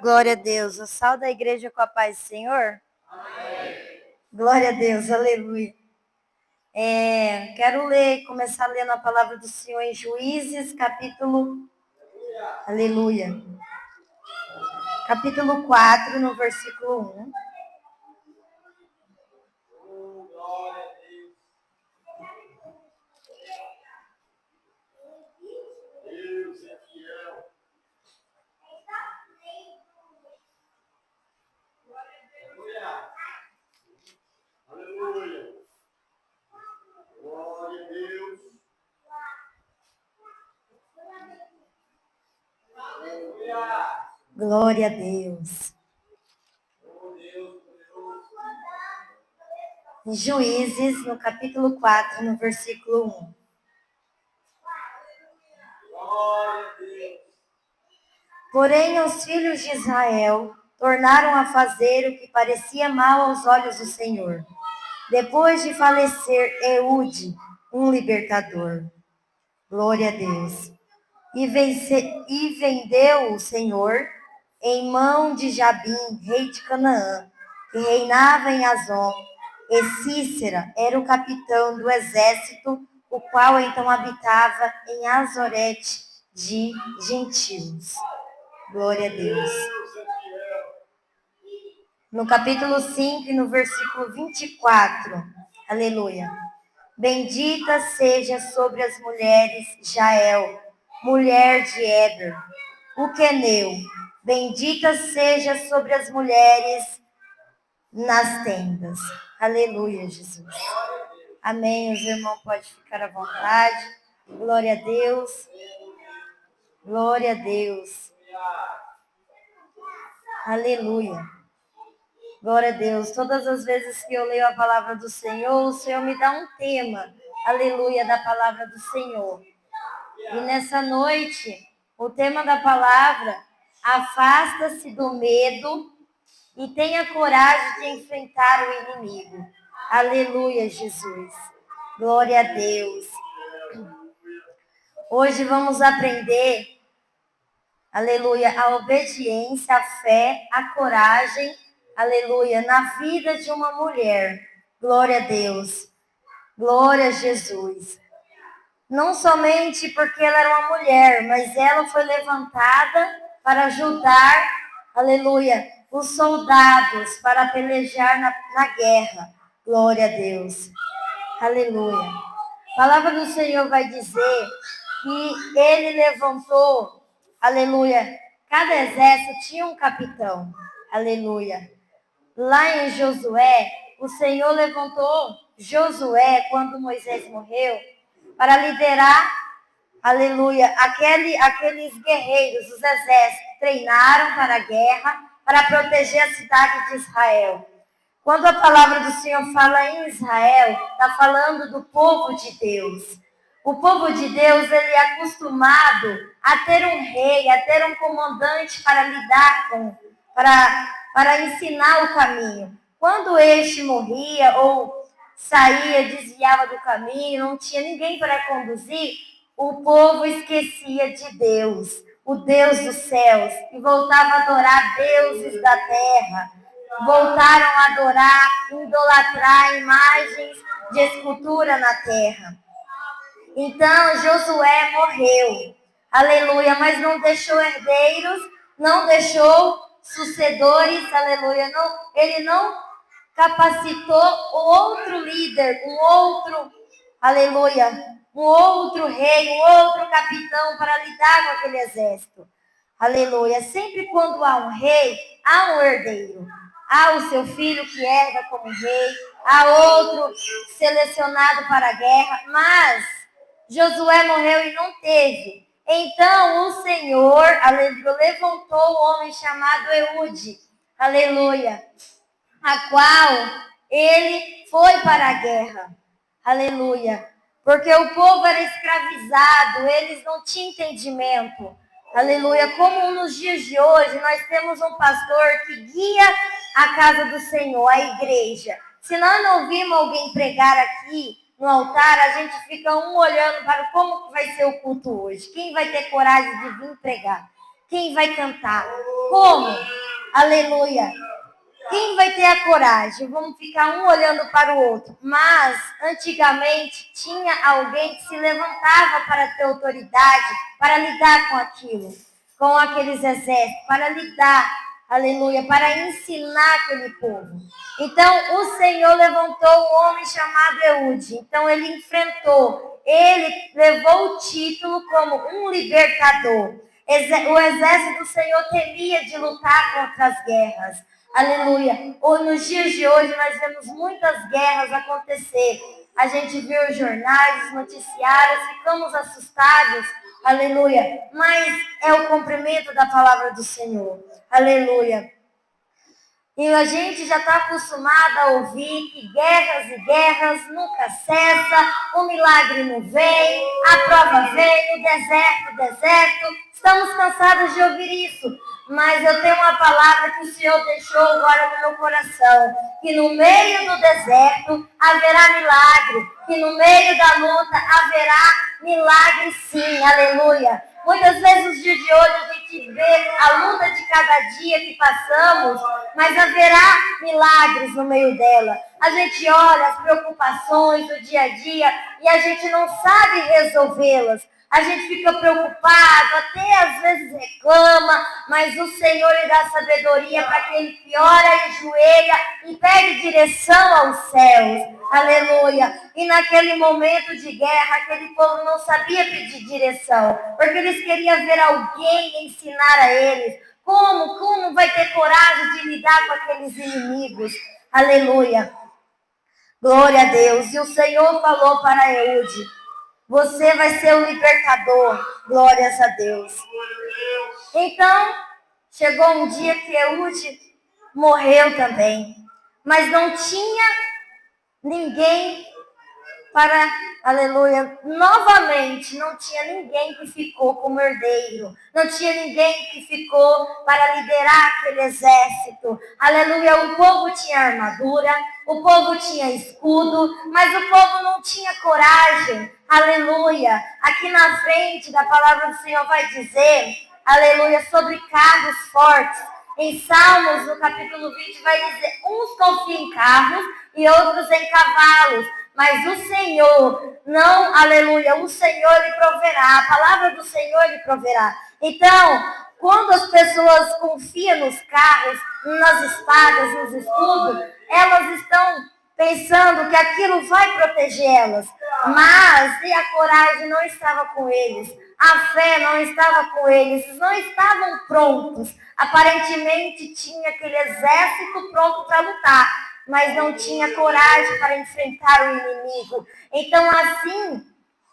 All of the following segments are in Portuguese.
Glória a Deus. O sal da igreja com a paz do Senhor? Amém. Glória a Deus, aleluia. Quero começar lendo a palavra do Senhor em Juízes, aleluia. Capítulo 4, no versículo 1. Deus é fiel. Aleluia. Glória a Deus. Glória a Deus. Em Juízes, no capítulo 4, no versículo 1. Glória a Deus. Porém, os filhos de Israel tornaram a fazer o que parecia mal aos olhos do Senhor, depois de falecer Eude, um libertador. Glória a Deus. E vendeu o Senhor em mão de Jabim, rei de Canaã, que reinava em Azon, e Cícera era o capitão do exército, o qual então habitava em Azorete de gentios. Glória a Deus. Deus é fiel. No capítulo 5, no versículo 24, aleluia. Bendita seja sobre as mulheres Jael, mulher de Eber, o queneu. Bendita seja sobre as mulheres nas tendas. Aleluia, Jesus. Amém. Os irmãos podem ficar à vontade. Glória a Deus. Glória a Deus. Aleluia. Glória a Deus. Todas as vezes que eu leio a palavra do Senhor, o Senhor me dá um tema. Aleluia, da palavra do Senhor. E nessa noite, o tema da palavra, afasta-se do medo e tenha coragem de enfrentar o inimigo. Aleluia, Jesus. Glória a Deus. Hoje vamos aprender, aleluia, a obediência, a fé, a coragem, aleluia, na vida de uma mulher. Glória a Deus. Glória a Jesus. Não somente porque ela era uma mulher, mas ela foi levantada para ajudar, aleluia, os soldados para pelejar na guerra. Glória a Deus. Aleluia. A palavra do Senhor vai dizer que ele levantou, aleluia, cada exército tinha um capitão. Aleluia. Lá em Josué, o Senhor levantou Josué, quando Moisés morreu, para liderar, aleluia, aqueles guerreiros, os exércitos, treinaram para a guerra, para proteger a cidade de Israel. Quando a palavra do Senhor fala em Israel, está falando do povo de Deus. O povo de Deus, ele é acostumado a ter um rei, a ter um comandante para lidar com, para ensinar o caminho. Quando este morria ou saía, desviava do caminho, não tinha ninguém para conduzir, o povo esquecia de Deus, o Deus dos céus, e voltava a adorar deuses da terra. Voltaram a adorar, idolatrar imagens de escultura na terra. Então Josué morreu, aleluia, mas não deixou herdeiros, não deixou sucedores, aleluia, ele não capacitou outro líder, aleluia, um outro rei, um outro capitão para lidar com aquele exército. Aleluia. Sempre quando há um rei, há um herdeiro. Há o seu filho que herda como rei, há outro selecionado para a guerra, mas Josué morreu e não teve. Então o Senhor, aleluia, levantou um homem chamado Eude, aleluia, a qual ele foi para a guerra. Aleluia. Porque o povo era escravizado, eles não tinham entendimento. Aleluia. Como nos dias de hoje, nós temos um pastor que guia a casa do Senhor, a igreja. Se nós não ouvimos alguém pregar aqui no altar, a gente fica olhando para como que vai ser o culto hoje. Quem vai ter coragem de vir pregar? Quem vai cantar? Como? Aleluia. Quem vai ter a coragem? Vamos ficar um olhando para o outro. Mas, antigamente, tinha alguém que se levantava para ter autoridade, para lidar com aquilo, com aqueles exércitos, para lidar, aleluia, para ensinar aquele povo. Então, o Senhor levantou um homem chamado Eude. Então, ele enfrentou, ele levou o título como um libertador. O exército do Senhor temia de lutar contra as guerras. Aleluia. Ou nos dias de hoje nós vemos muitas guerras acontecer. A gente vê os jornais, os noticiários, ficamos assustados. Aleluia. Mas é o cumprimento da palavra do Senhor. Aleluia. E a gente já está acostumado a ouvir que guerras e guerras nunca cessam, o milagre não vem, a prova vem, o deserto. Estamos cansados de ouvir isso. Mas eu tenho uma palavra que o Senhor deixou agora no meu coração. Que no meio do deserto haverá milagre. Que no meio da luta haverá milagre sim. Aleluia. Muitas vezes nos dias de hoje a gente vê a luta de cada dia que passamos, mas haverá milagres no meio dela. A gente olha as preocupações do dia a dia e a gente não sabe resolvê-las. A gente fica preocupado, até às vezes reclama, mas o Senhor lhe dá sabedoria para que ele que ora e joelha e pede direção aos céus. Aleluia. E naquele momento de guerra, aquele povo não sabia pedir direção, porque eles queriam ver alguém ensinar a eles. Como vai ter coragem de lidar com aqueles inimigos? Aleluia. Glória a Deus. E o Senhor falou para Eude: você vai ser o libertador. Glórias a Deus. Então, chegou um dia que Eude morreu também. Mas não tinha ninguém para, aleluia, novamente, não tinha ninguém que ficou como herdeiro. Não tinha ninguém que ficou para liderar aquele exército. Aleluia, o povo tinha armadura, o povo tinha escudo, mas o povo não tinha coragem. Aleluia. Aqui na frente da palavra do Senhor vai dizer, aleluia, sobre carros fortes. Em Salmos, no capítulo 20, vai dizer, uns confiam em carros e outros em cavalos. Mas o Senhor, não, aleluia, o Senhor lhe proverá. A palavra do Senhor lhe proverá. Então, quando as pessoas confiam nos carros, nas espadas, nos escudos, elas estão pensando que aquilo vai proteger elas. Mas e a coragem não estava com eles. A fé não estava com eles. Eles não estavam prontos. Aparentemente tinha aquele exército pronto para lutar, mas não tinha coragem para enfrentar o inimigo. Então assim,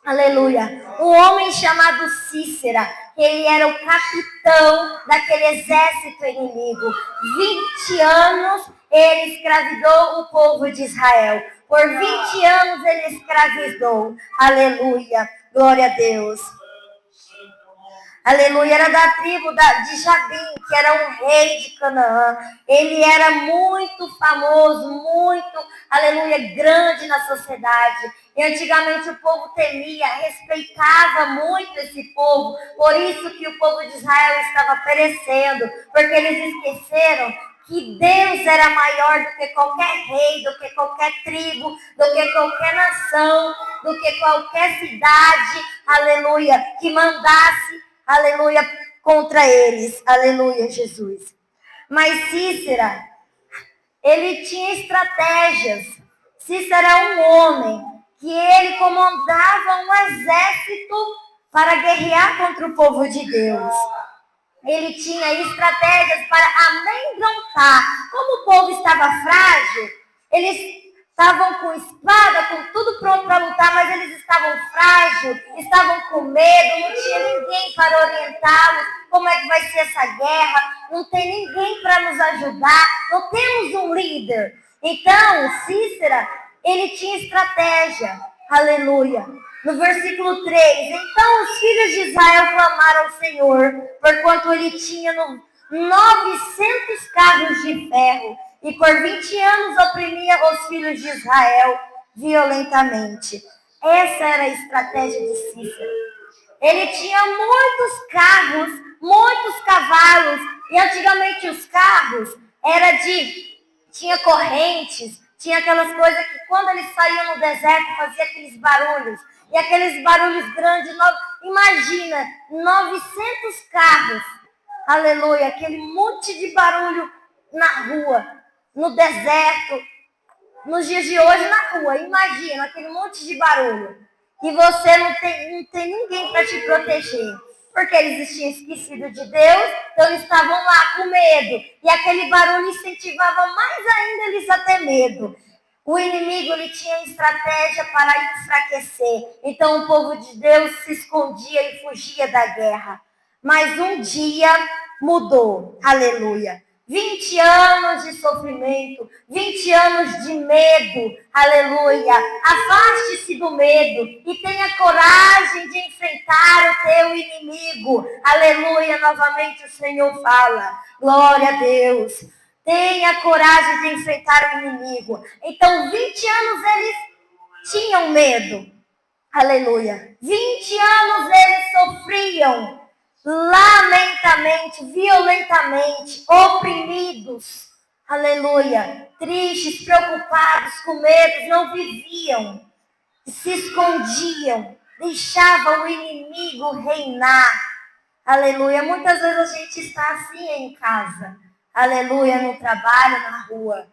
aleluia, um homem chamado Cícera, ele era o capitão daquele exército inimigo. 20 anos ele escravidou o povo de Israel. Por 20 anos ele escravizou. Aleluia, glória a Deus. Aleluia, era da tribo de Jabim, que era um rei de Canaã. Ele era muito famoso, muito, aleluia, grande na sociedade. E antigamente o povo temia, respeitava muito esse povo. Por isso que o povo de Israel estava perecendo, porque eles esqueceram que Deus era maior do que qualquer rei, do que qualquer tribo, do que qualquer nação, do que qualquer cidade, aleluia, que mandasse, aleluia, contra eles. Aleluia, Jesus. Mas Cícera, ele tinha estratégias. Cícera era um homem que ele comandava um exército para guerrear contra o povo de Deus. Ele tinha estratégias para amedrontar. Como o povo estava frágil, eles estavam com espada, com tudo pronto para lutar, mas eles estavam frágeis, estavam com medo, não tinha ninguém para orientá-los. Como é que vai ser essa guerra? Não tem ninguém para nos ajudar, não temos um líder. Então, Cícera, ele tinha estratégia. Aleluia. No versículo 3, então os filhos de Israel clamaram ao Senhor, porquanto ele tinha 900 carros de ferro, e por 20 anos oprimia os filhos de Israel violentamente. Essa era a estratégia de Cícera. Ele tinha muitos carros, muitos cavalos, e E antigamente os carros tinha correntes, tinha aquelas coisas que quando eles saíam no deserto fazia aqueles barulhos. E aqueles barulhos grandes, imagina, 900 carros, aleluia, aquele monte de barulho na rua, no deserto, nos dias de hoje na rua, imagina, aquele monte de barulho. E você não tem ninguém para te proteger. Porque eles tinham esquecido de Deus, então eles estavam lá com medo. E aquele barulho incentivava mais ainda eles a ter medo. O inimigo ele tinha estratégia para enfraquecer. Então o povo de Deus se escondia e fugia da guerra. Mas um dia mudou. Aleluia. 20 anos de sofrimento, 20 anos de medo, aleluia. Afaste-se do medo e tenha coragem de enfrentar o teu inimigo, aleluia. Novamente o Senhor fala, glória a Deus. Tenha coragem de enfrentar o inimigo. Então 20 anos eles tinham medo, aleluia. 20 anos eles sofriam. Lamentamente, violentamente, oprimidos, aleluia, tristes, preocupados, com medo, não viviam, se escondiam, deixavam o inimigo reinar, aleluia. Muitas vezes a gente está assim em casa, aleluia, no trabalho, na rua.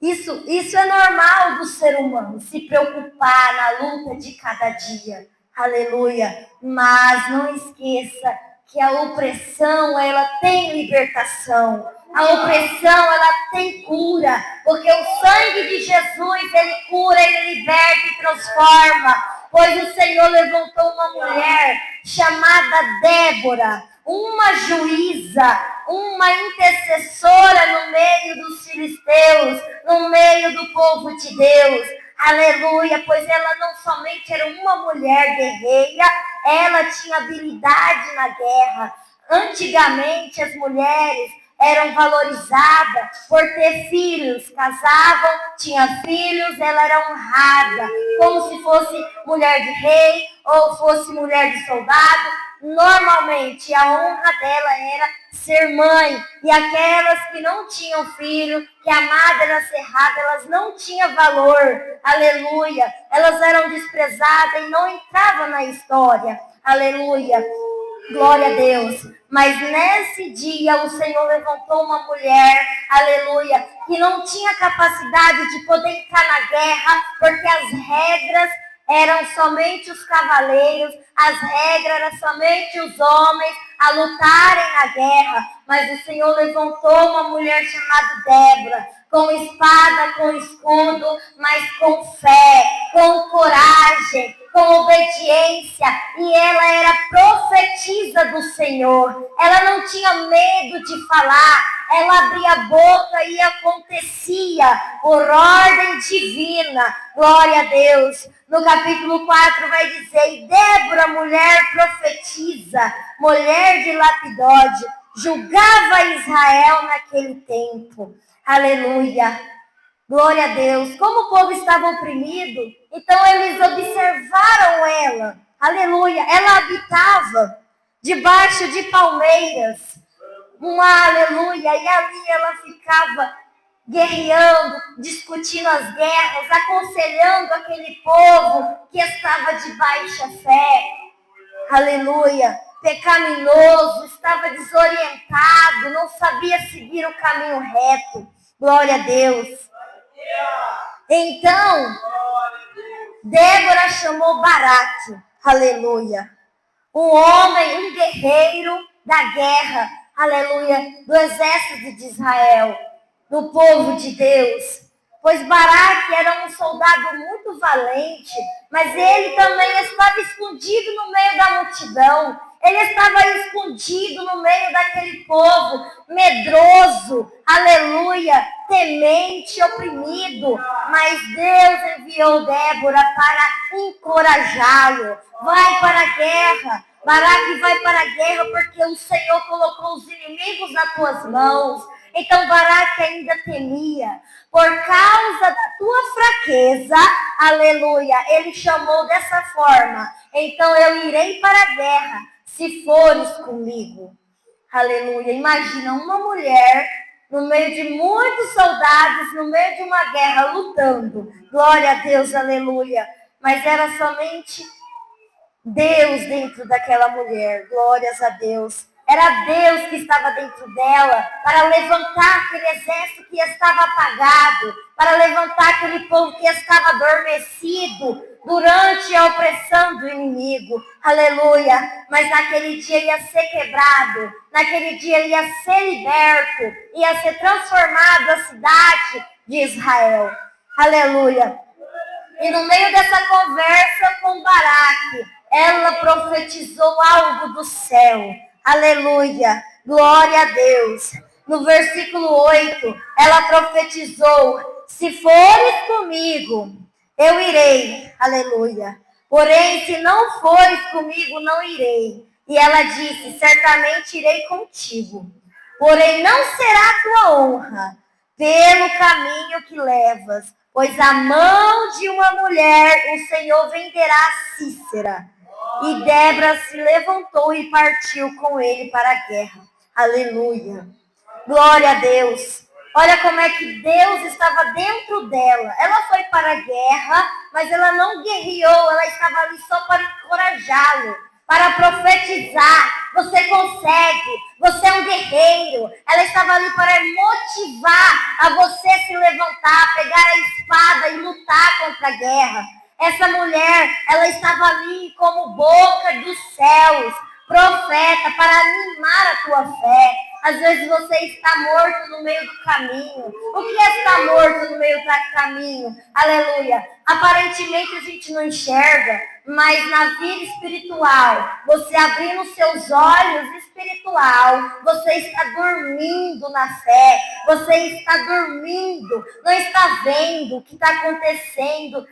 Isso é normal do ser humano, se preocupar na luta de cada dia, aleluia. Mas não esqueça que a opressão, ela tem libertação. A opressão, ela tem cura. Porque o sangue de Jesus, ele cura, ele liberta e transforma. Pois o Senhor levantou uma mulher chamada Débora, uma juíza, uma intercessora no meio dos filisteus, no meio do povo de Deus. Aleluia, pois ela não somente era uma mulher guerreira, ela tinha habilidade na guerra. Antigamente as mulheres eram valorizadas por ter filhos, casavam, tinha filhos, ela era honrada, como se fosse mulher de rei ou fosse mulher de soldado. Normalmente a honra dela era ser mãe, e aquelas que não tinham filho, que a madre era cerrada, elas não tinham valor, aleluia, elas eram desprezadas e não entravam na história, aleluia, glória a Deus. Mas nesse dia o Senhor levantou uma mulher, aleluia, que não tinha capacidade de poder entrar na guerra, porque as regras eram somente os cavaleiros, as regras eram somente os homens a lutarem na guerra. Mas o Senhor levantou uma mulher chamada Débora, com espada, com escudo, mas com fé, com coragem, com obediência. E ela era profetisa do Senhor. Ela não tinha medo de falar. Ela abria a boca e acontecia por ordem divina. Glória a Deus. No capítulo 4 vai dizer, e Débora, mulher profetisa, mulher de Lapidode, julgava Israel naquele tempo. Aleluia. Glória a Deus. Como o povo estava oprimido, então eles observaram ela. Aleluia. Ela habitava debaixo de palmeiras. Aleluia. E ali ela ficava guerreando, discutindo as guerras, aconselhando aquele povo que estava de baixa fé. Aleluia. Pecaminoso, estava desorientado, não sabia seguir o caminho reto. Glória a Deus. Então, Débora chamou Baraque, aleluia, um homem, um guerreiro da guerra, aleluia, do exército de Israel, do povo de Deus. Pois Baraque era um soldado muito valente, mas ele também estava escondido no meio da multidão. Ele estava escondido no meio daquele povo, medroso, aleluia, temente, oprimido. Mas Deus enviou Débora para encorajá-lo. Vai para a guerra. Baraque vai para a guerra porque o Senhor colocou os inimigos nas tuas mãos. Então Baraque ainda temia. Por causa da tua fraqueza, aleluia, ele chamou dessa forma. Então eu irei para a guerra, se fores comigo. Aleluia. Imagina uma mulher no meio de muitos soldados, no meio de uma guerra, lutando. Glória a Deus, aleluia. Mas era somente Deus dentro daquela mulher. Glórias a Deus. Era Deus que estava dentro dela para levantar aquele exército que estava apagado, para levantar aquele povo que estava adormecido durante a opressão do inimigo. Aleluia. Mas naquele dia ia ser quebrado, naquele dia ia ser liberto, ia ser transformado a cidade de Israel. Aleluia. E no meio dessa conversa com Baraque, ela profetizou algo do céu. Aleluia. Glória a Deus. No versículo 8, ela profetizou: se fores comigo, eu irei. Aleluia. Porém, se não fores comigo, não irei. E ela disse: certamente irei contigo. Porém, não será tua honra pelo caminho que levas, pois a mão de uma mulher o Senhor venderá a Císera. E Débora se levantou e partiu com ele para a guerra. Aleluia. Glória a Deus. Olha como é que Deus estava dentro dela. Ela foi para a guerra, mas ela não guerreou. Ela estava ali só para encorajá-lo, para profetizar. Você consegue. Você é um guerreiro. Ela estava ali para motivar a você se levantar, pegar a espada e lutar contra a guerra. Essa mulher, ela estava ali como boca dos céus, profeta, para animar a tua fé. Às vezes você está morto no meio do caminho. O que é estar morto no meio do caminho? Aleluia. Aparentemente a gente não enxerga, mas na vida espiritual, você abrindo seus olhos espiritual, você está dormindo na fé, você está dormindo, não está vendo o que está acontecendo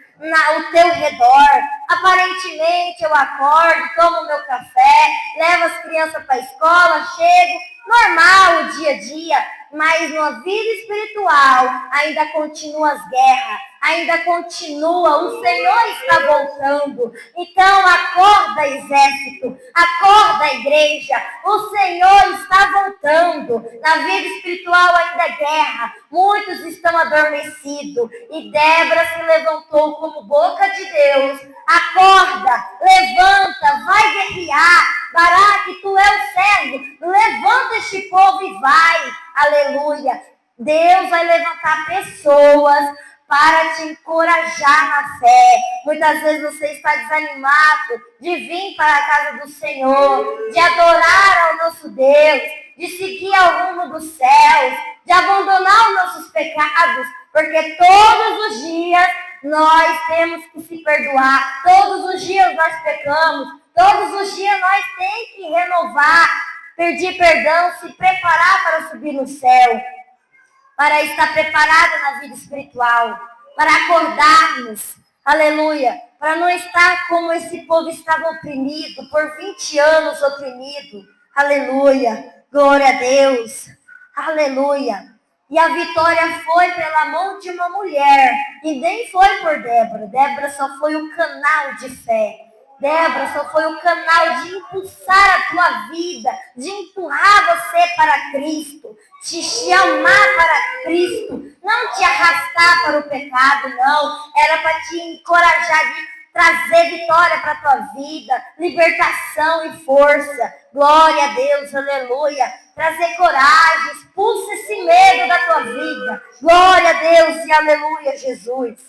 ao teu redor. Aparentemente eu acordo, tomo meu café, levo as crianças para a escola, chego, normal o dia a dia, mas na vida espiritual ainda continua as guerras, ainda continua, o Senhor está voltando. Então acorda, exército, acorda, igreja, o Senhor está voltando. Na vida espiritual ainda é guerra, muitos estão adormecidos, e Débora se levantou como boca de Deus. Acorda, levanta, vai guerrear. Baraque, tu é o servo, levanta este povo e vai. Aleluia. Deus vai levantar pessoas para te encorajar na fé. Muitas vezes você está desanimado de vir para a casa do Senhor, de adorar ao nosso Deus, de seguir ao rumo dos céus, de abandonar os nossos pecados, porque todos os dias nós temos que se perdoar, todos os dias nós pecamos, todos os dias nós temos que renovar, pedir perdão, se preparar para subir no céu, para estar preparado na vida espiritual, para acordarmos, aleluia, para não estar como esse povo estava oprimido, por 20 anos oprimido, aleluia, glória a Deus, aleluia. E a vitória foi pela mão de uma mulher, e nem foi por Débora. Débora só foi o canal de fé. Débora só foi o canal de impulsar a tua vida, de empurrar você para Cristo, te chamar para Cristo, não te arrastar para o pecado, não. Era para te encorajar, de trazer vitória para a tua vida, libertação e força. Glória a Deus, aleluia. Trazer coragem, expulsa esse medo da tua vida. Glória a Deus e aleluia, Jesus.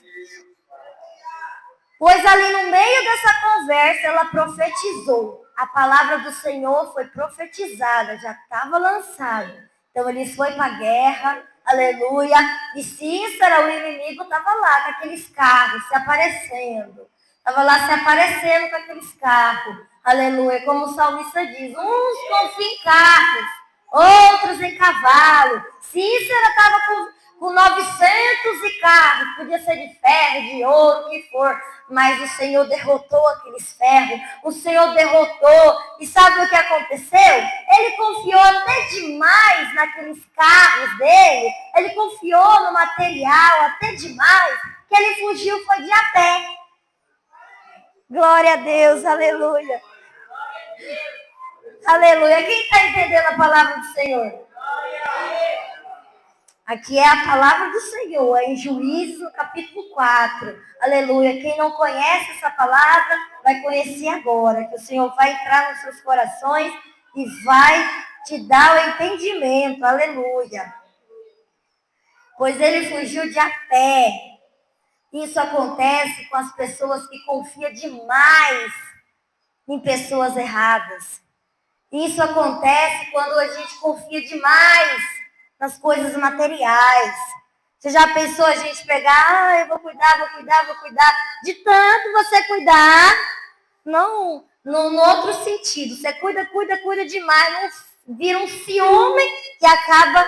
Pois ali no meio dessa conversa, ela profetizou. A palavra do Senhor foi profetizada, já estava lançada. Então eles foram para a guerra, aleluia. E Císera, o inimigo, estava lá com aqueles carros se aparecendo. Estava lá se aparecendo com aqueles carros. Aleluia. Como o salmista diz, uns confiam em carros, outros em cavalo. Císera estava com 900 carros, podia ser de ferro, de ouro, o que for. Mas o Senhor derrotou aqueles ferros, o Senhor derrotou. E sabe o que aconteceu? Ele confiou até demais naqueles carros dele, ele confiou no material até demais, que ele fugiu, foi de a pé. Glória a Deus, aleluia. Aleluia. Quem está entendendo a palavra do Senhor? Aqui é a palavra do Senhor, é em Juízes, no capítulo 4. Aleluia. Quem não conhece essa palavra, vai conhecer agora, que o Senhor vai entrar nos seus corações e vai te dar o entendimento. Aleluia. Pois ele fugiu de a pé. Isso acontece com as pessoas que confiam demais em pessoas erradas. Isso acontece quando a gente confia demais nas coisas materiais. Você já pensou a gente pegar, eu vou cuidar. De tanto você cuidar, não no outro sentido. Você cuida demais, não vira um ciúme que acaba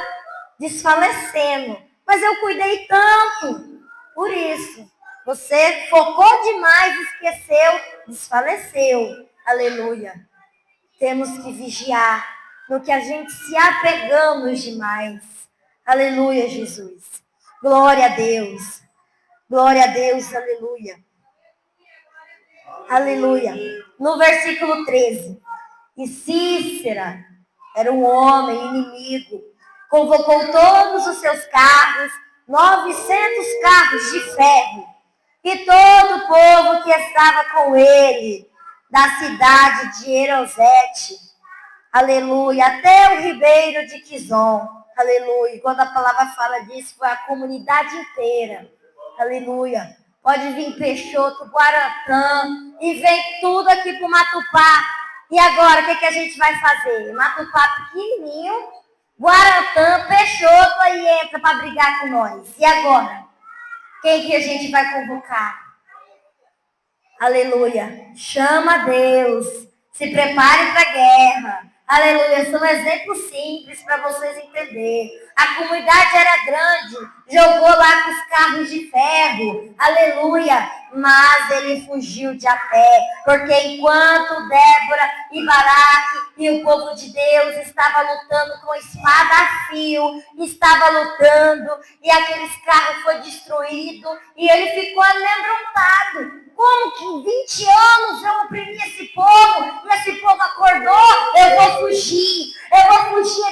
desfalecendo. Mas eu cuidei tanto, por isso. Você focou demais, esqueceu, desfaleceu. Aleluia. Temos que vigiar no que a gente se apegamos demais. Aleluia, Jesus. Glória a Deus. Glória a Deus, aleluia. Aleluia. No versículo 13. E Cícera era um homem inimigo. Convocou todos os seus carros, 900 carros de ferro. E todo o povo que estava com ele, da cidade de Erosete, aleluia, até o ribeiro de Quizon, aleluia. Quando a palavra fala disso, foi a comunidade inteira, aleluia. Pode vir Peixoto, Guaratã, e vem tudo aqui para o Matupá. E agora, o que a gente vai fazer? Matupá pequenininho, Guaratã, Peixoto, aí entra para brigar com nós. E agora? Quem que a gente vai convocar? Aleluia. Chama Deus. Se prepare para a guerra. Aleluia. São exemplos simples para vocês entenderem. A comunidade era grande. Jogou lá com os carros de ferro. Aleluia. Mas ele fugiu de a pé. Porque enquanto Débora e Baraque e o povo de Deus estava lutando com espada a fio, estava lutando, e aqueles carros foi destruído, e ele ficou amedrontado. Como que em 20 anos eu oprimi esse povo, e esse povo acordou? Eu vou fugir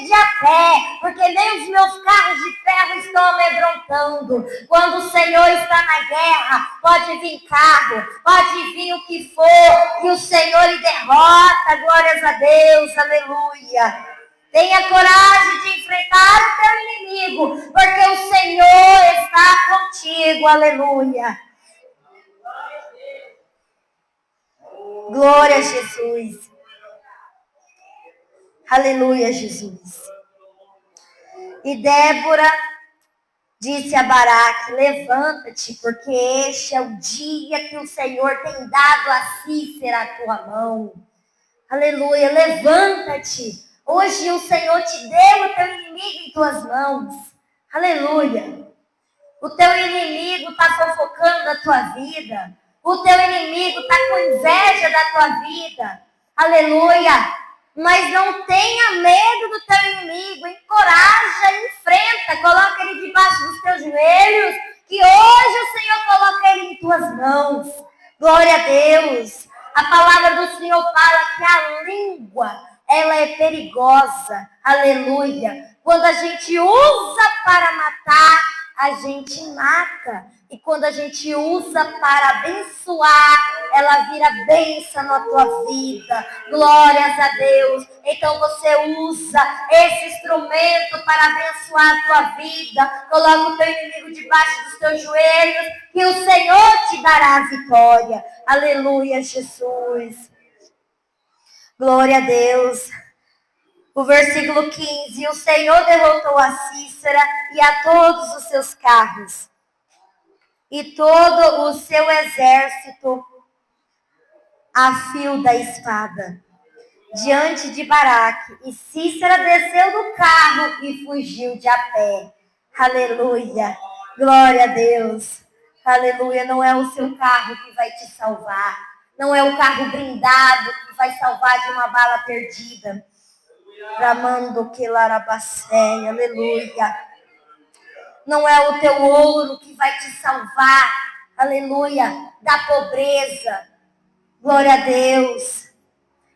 de a pé, porque nem os meus carros de ferro estão amedrontando. Quando o Senhor está na guerra, pode vir carro, pode vir o que for, que o Senhor lhe derrota, glórias a Deus, aleluia. Tenha coragem de enfrentar o teu inimigo, porque o Senhor está contigo, aleluia. Glória a Jesus. Aleluia, Jesus. E Débora disse a Baraque: levanta-te, porque este é o dia que o Senhor tem dado a Cícera a tua mão. Aleluia, levanta-te. Hoje o Senhor te deu o teu inimigo em tuas mãos. Aleluia. O teu inimigo está fofocando a tua vida. O teu inimigo está com inveja da tua vida. Aleluia. Mas não tenha medo do teu inimigo. Encoraja, enfrenta. Coloca ele debaixo dos teus joelhos. Que hoje o Senhor coloca ele em tuas mãos. Glória a Deus. A palavra do Senhor fala que a língua, ela é perigosa. Aleluia. Quando a gente usa para matar, a gente mata. E quando a gente usa para abençoar, ela vira bênção na tua vida. Glórias a Deus. Então você usa esse instrumento para abençoar a tua vida. Coloca o teu inimigo debaixo dos teus joelhos, que o Senhor te dará a vitória. Aleluia, Jesus. Glória a Deus. O versículo 15. O Senhor derrotou a Cícera e a todos os seus carros e todo o seu exército a fio da espada diante de Baraque. E Cícera desceu do carro e fugiu de a pé. Aleluia. Glória a Deus. Aleluia. Não é o seu carro que vai te salvar. Não é o carro blindado que vai salvar de uma bala perdida. Ramando que larabacé. Aleluia. Não é o teu ouro que vai te salvar. Aleluia. Da pobreza. Glória a Deus.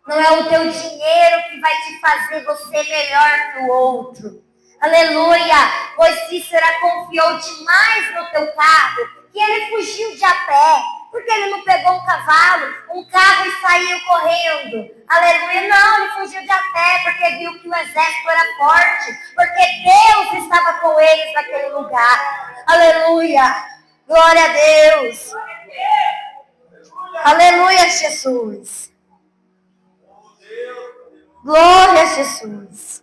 Não é o teu dinheiro que vai te fazer você melhor que o outro. Aleluia! Pois Cícera confiou demais no teu carro, que ele fugiu de a pé, porque ele não pegou um cavalo, um carro e saiu correndo. Aleluia! Não, ele fugiu de a pé, porque viu que o exército era forte, porque Deus estava com eles naquele lugar. Aleluia! Glória a Deus! Aleluia, Jesus! Glória a Jesus!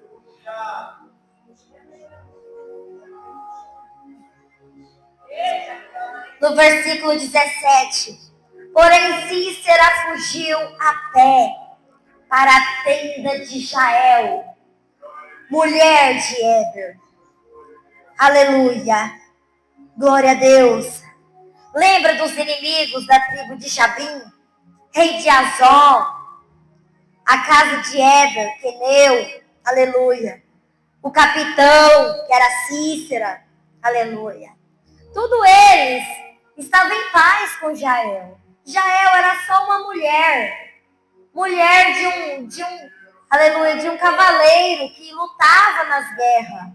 No versículo 17, porém Cícera fugiu a pé para a tenda de Jael, mulher de Éber. Aleluia, glória a Deus. Lembra dos inimigos da tribo de Jabim, rei de Azor, a casa de Éber, Queneu, aleluia. O capitão, que era Cícera, aleluia. Tudo eles estavam em paz com Jael. Jael era só uma mulher de um cavaleiro que lutava nas guerras.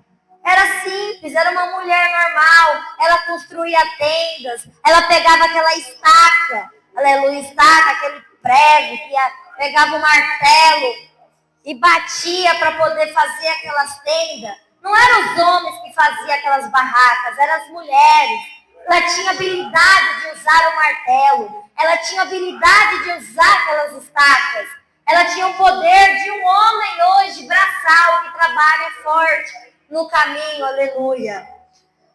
Era simples, era uma mulher normal. Ela construía tendas, ela pegava aquela estaca, aleluia, estaca, aquele prego, pegava o martelo e batia para poder fazer aquelas tendas. Não eram os homens que faziam aquelas barracas, eram as mulheres. Ela tinha habilidade de usar o martelo. Ela tinha habilidade de usar aquelas estacas. Ela tinha o poder de um homem hoje, braçal, que trabalha forte no caminho, aleluia.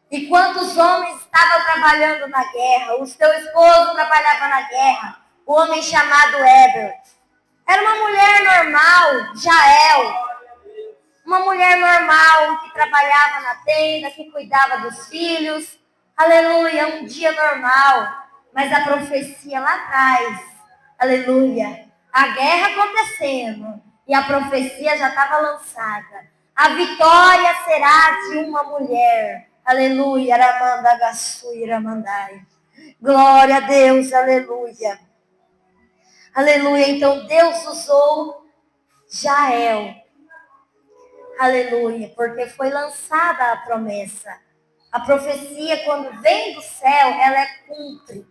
E quantos homens estavam trabalhando na guerra? O seu esposo trabalhava na guerra. O homem chamado Éber. Era uma mulher normal, Jael. Uma mulher normal que trabalhava na tenda, que cuidava dos filhos. Aleluia, um dia normal. Mas a profecia lá atrás, aleluia, a guerra acontecendo e a profecia já estava lançada. A vitória será de uma mulher. Aleluia, Ramanda Gassui Ramandai. Glória a Deus, aleluia. Aleluia, então Deus usou Jael. Aleluia, porque foi lançada a promessa. A profecia, quando vem do céu, ela cumpre.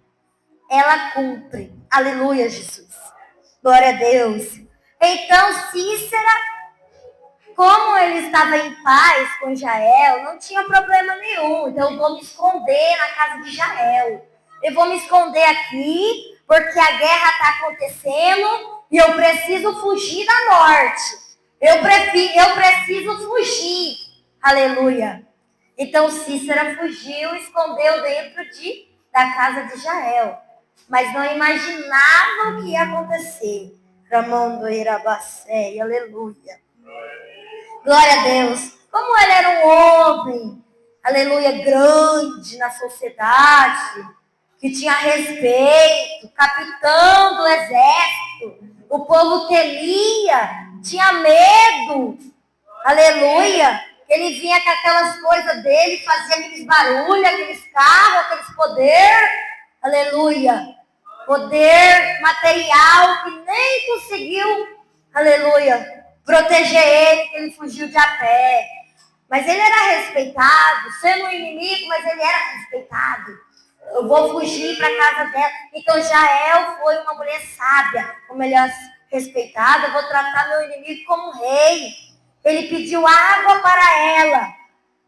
Ela cumpre. Aleluia, Jesus. Glória a Deus. Então, Cícera, como ele estava em paz com Jael, não tinha problema nenhum. Então, eu vou me esconder na casa de Jael. Eu vou me esconder aqui, porque a guerra está acontecendo e eu preciso fugir da morte. Eu preciso fugir. Aleluia. Então Cícera fugiu e escondeu dentro da casa de Jael. Mas não imaginava o que ia acontecer. Ramando Irabacé, aleluia. Glória a Deus. Como ele era um homem, aleluia, grande na sociedade, que tinha respeito, capitão do exército, o povo temia, tinha medo, aleluia. Ele vinha com aquelas coisas dele, fazia aqueles barulhos, aqueles carros, aqueles poder, aleluia. Poder material que nem conseguiu, aleluia, proteger ele, que ele fugiu de a pé. Mas ele era respeitado, sendo um inimigo, mas ele era respeitado. Eu vou fugir para a casa dela. Então Jael foi uma mulher sábia, como ele é respeitado, eu vou tratar meu inimigo como um rei. Ele pediu água para ela.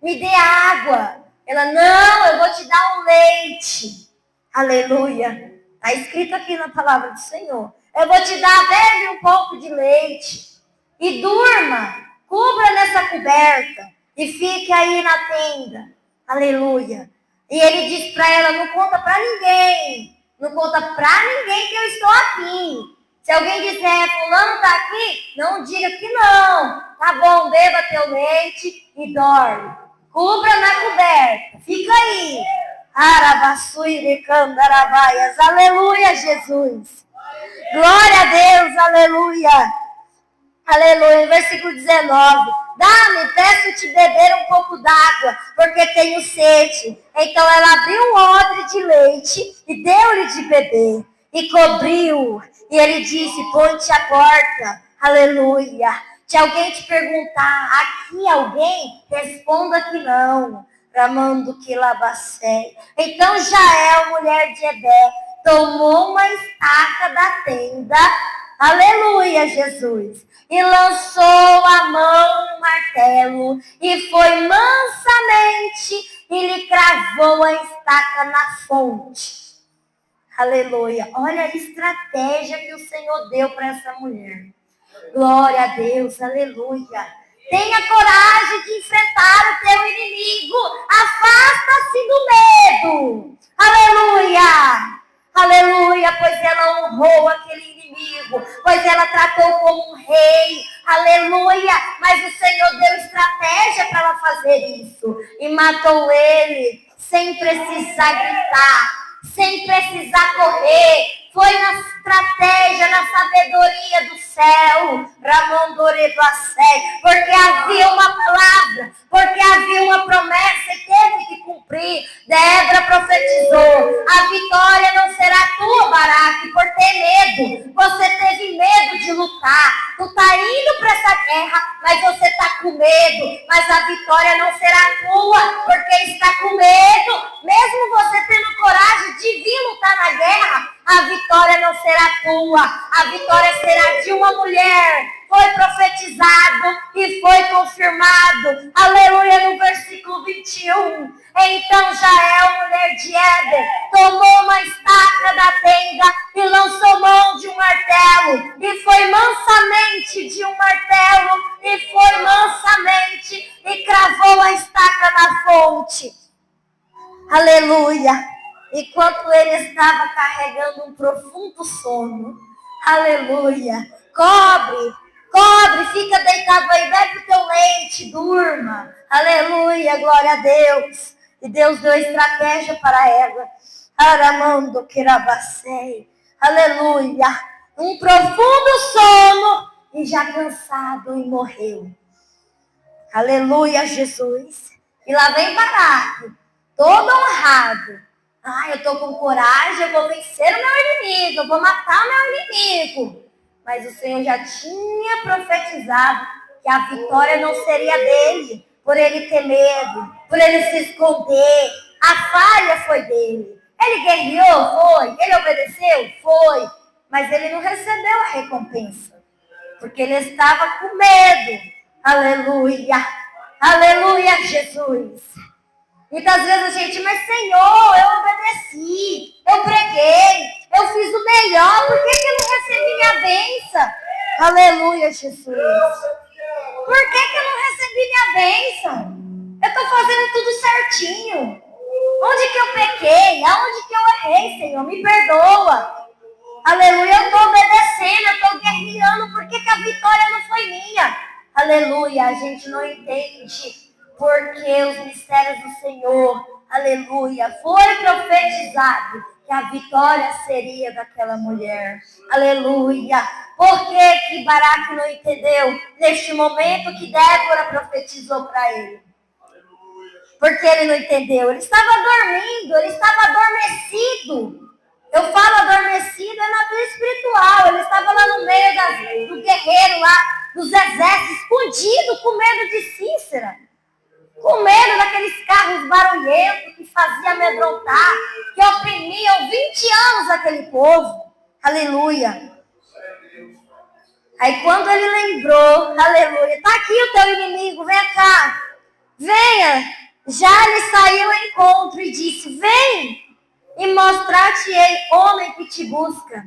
Me dê água. Ela, não, eu vou te dar um leite. Aleluia. Está escrito aqui na palavra do Senhor. Eu vou te dar, bebe um pouco de leite. E durma. Cubra nessa coberta. E fique aí na tenda. Aleluia. E ele diz para ela, não conta para ninguém. Não conta para ninguém que eu estou aqui. Se alguém disser, fulano está aqui, não diga que não. Tá bom, beba teu leite e dorme. Cubra na coberta. Fica aí. Arabaçuiricandarabaias. Aleluia, Jesus. Glória a Deus, aleluia. Aleluia. Versículo 19. Dá-me, peço-te beber um pouco d'água, porque tenho sede. Então ela abriu um odre de leite e deu-lhe de beber. E cobriu E ele disse, ponte a porta. Aleluia. Se alguém te perguntar, aqui alguém? Responda que não. Ramando que labacei. Então Jael, mulher de Ebé, tomou uma estaca da tenda. Aleluia, Jesus. E lançou a mão no martelo. E foi mansamente e lhe cravou a estaca na fonte. Aleluia. Olha a estratégia que o Senhor deu para essa mulher. Glória a Deus. Aleluia. Tenha coragem de enfrentar o teu inimigo. Afasta-se do medo. Aleluia. Aleluia. Pois ela honrou aquele inimigo. Pois ela tratou como um rei. Aleluia. Mas o Senhor deu estratégia para ela fazer isso. E matou ele sem precisar gritar. Sem precisar correr, foi na estratégia, na sabedoria do céu, porque havia uma palavra, porque havia uma promessa e teve que cumprir. Débora profetizou, a vitória não será tua, Baraque, por ter medo. Você teve medo de lutar, tu está indo para essa guerra, mas você está com medo, mas a vitória não será tua, porque está com medo. Mesmo você tendo coragem de vir lutar na guerra, a vitória não será tua, a vitória será de uma mulher. Foi profetizado e foi confirmado. Aleluia, no versículo 21. Então Jael, mulher de Éber, tomou uma estaca da tenda e lançou mão de um martelo. E foi mansamente de um martelo, e foi mansamente e cravou a estaca na fonte. Aleluia. Enquanto ele estava carregando um profundo sono. Aleluia. Cobre, fica deitado aí, bebe o teu leite, durma. Aleluia, glória a Deus. E Deus deu estratégia para ela. Aramando querabacei. Aleluia. Um profundo sono e já cansado e morreu. Aleluia, Jesus. E lá vem Baraque, todo honrado. Eu estou com coragem, eu vou vencer o meu inimigo, eu vou matar o meu inimigo. Mas o Senhor já tinha profetizado que a vitória não seria dele, por ele ter medo, por ele se esconder. A falha foi dele. Ele guerreou? Foi. Ele obedeceu? Foi. Mas ele não recebeu a recompensa, porque ele estava com medo. Aleluia. Aleluia, Jesus. Muitas vezes a gente, mas Senhor, eu obedeci, eu preguei, eu fiz o melhor, por que eu não recebi minha bênção? Aleluia, Jesus. Por que eu não recebi minha bênção? Eu estou fazendo tudo certinho. Onde que eu pequei? Aonde que eu errei, Senhor? Me perdoa. Aleluia, eu estou obedecendo, eu estou guerreando, por que a vitória não foi minha? Aleluia, a gente não entende. Porque os mistérios do Senhor, aleluia, foi profetizado que a vitória seria daquela mulher. Aleluia. Por que Baraque não entendeu neste momento que Débora profetizou para ele? Porque ele não entendeu. Ele estava dormindo, ele estava adormecido. Eu falo adormecido é na vida espiritual. Ele estava lá no meio do guerreiro, lá dos exércitos, escondido, com medo de Cícera. Com medo daqueles carros barulhentos que faziam amedrontar, que oprimiam 20 anos aquele povo. Aleluia. Aí quando ele lembrou, aleluia, está aqui o teu inimigo, vem cá. Venha. Já lhe saiu ao encontro e disse, vem e mostrar-te-ei homem que te busca.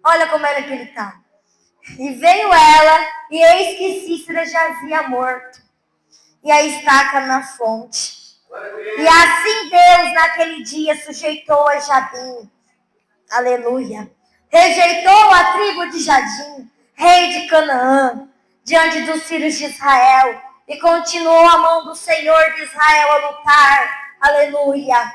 Olha como era que ele está. E veio ela, e eis que Cícera jazia morto. E a estaca na fonte. E assim Deus naquele dia sujeitou a Jabim. Aleluia. Rejeitou a tribo de Jadim, rei de Canaã, diante dos filhos de Israel. E continuou a mão do Senhor de Israel a lutar. Aleluia.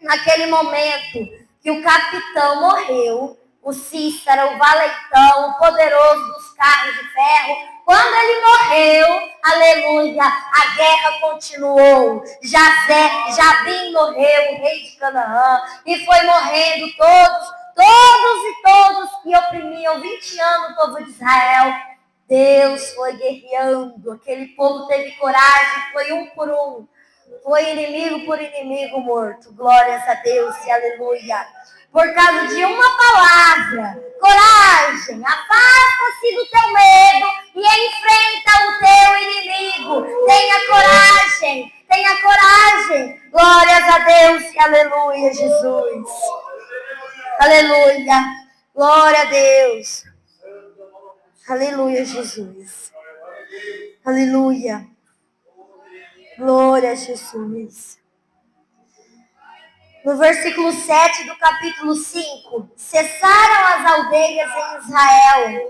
Naquele momento que o capitão morreu, o Cícera, o valentão, o poderoso dos carros de ferro, quando ele morreu, aleluia, a guerra continuou. Jabim morreu, o rei de Canaã, e foi morrendo todos todos e todos que oprimiam 20 anos o povo de Israel, Deus foi guerreando, aquele povo teve coragem, foi um por um, foi inimigo por inimigo morto. Glórias a Deus e aleluia. Por causa de uma palavra, coragem, afasta-se do teu medo e enfrenta o teu inimigo. Tenha coragem, tenha coragem. Glórias a Deus e aleluia, Jesus. Aleluia. Glória a Deus. Aleluia, Jesus. Aleluia. Glória a Jesus. No versículo 7 do capítulo 5, cessaram as aldeias em Israel.